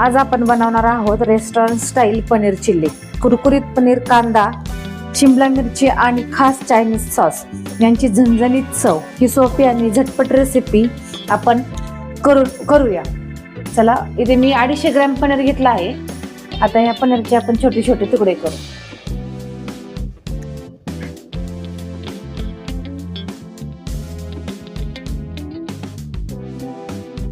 आज आपण बनवणार आहोत रेस्टॉरंट स्टाईल पनीर चिल्ली। कुरकुरीत पनीर, कांदा, शिमला मिरची आणि खास चायनीज सॉस यांची झणझणीत चव। ही सोपी आणि झटपट रेसिपी आपण करूया। चला, इथे मी 250 ग्रॅम पनीर घेतला आहे। आता या पनीरचे आपण छोटे छोटे तुकडे करू।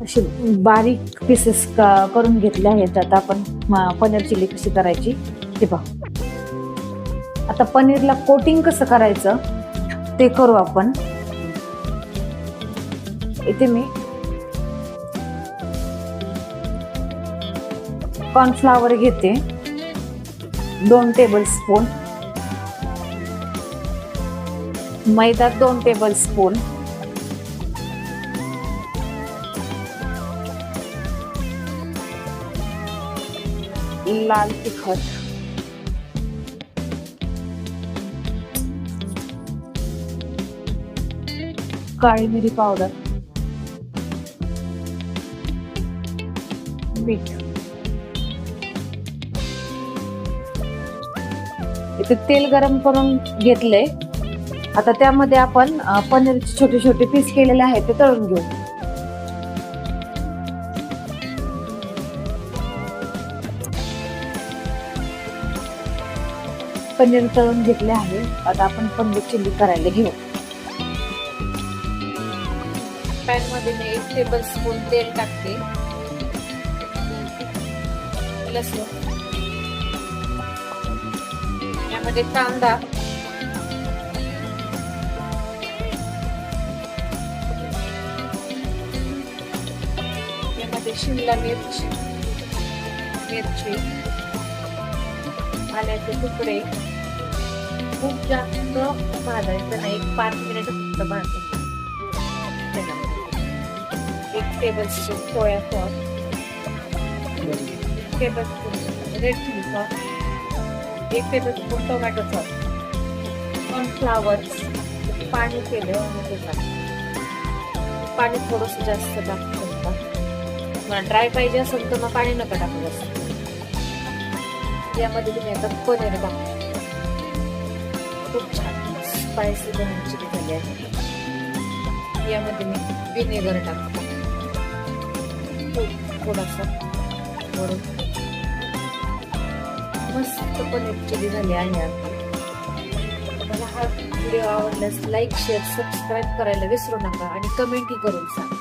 असे बारीक पीसेस करून घेतले आहेत। आता आपण पनीर चिल्ली कशी करायची ते पाहू। आता पनीरला कोटिंग कसं करायचं ते करू आपण। इथे मी कॉर्नफ्लॉवर घेते 2 टेबलस्पून, मैदा 2 टेबलस्पून, लाल तिखट, काळी मिरी पावडर, मीठ। इथे तेल गरम करून घेतले। आता त्यामध्ये आपण पनीरचे छोटे छोटे पीस केलेले आहेत ते तळून घेऊ। पनीर तळून घेतले आहे। आता आपण पनीर चिल्ली करायला घेऊ। पॅन मध्ये मी 1 टेबलस्पून तेल टाकते। लसूण, यामध्ये कांदा, यामध्ये शिमला मिरची, आल्याचे तुकडे। खूप जास्त भाजायचं नाही, 5 मिनिट फक्त भाजायचं। 1 tablespoon soya sauce, 1 tablespoon red chilli sauce, 1 tablespoon tomato sauce, cornflour, पाणी केलं आणि पाणी थोडंसं जास्त टाकू शकता। मला ड्राय पाहिजे असेल तर मग पाणी नका टाकू जास्त। यामध्ये तुम्ही आता पनीर टाकू। खूप छान स्पायसी पनीर चिली झाली आहे। यामध्ये मी विनेगर टाकते थोडासा वरून। मस्त पनीर चिली झाली आहे। तुम्हाला हा व्हिडिओ आवडल्यास लाईक, शेअर, सबस्क्राईब करायला विसरू नका आणि कमेंटही करून सांगा।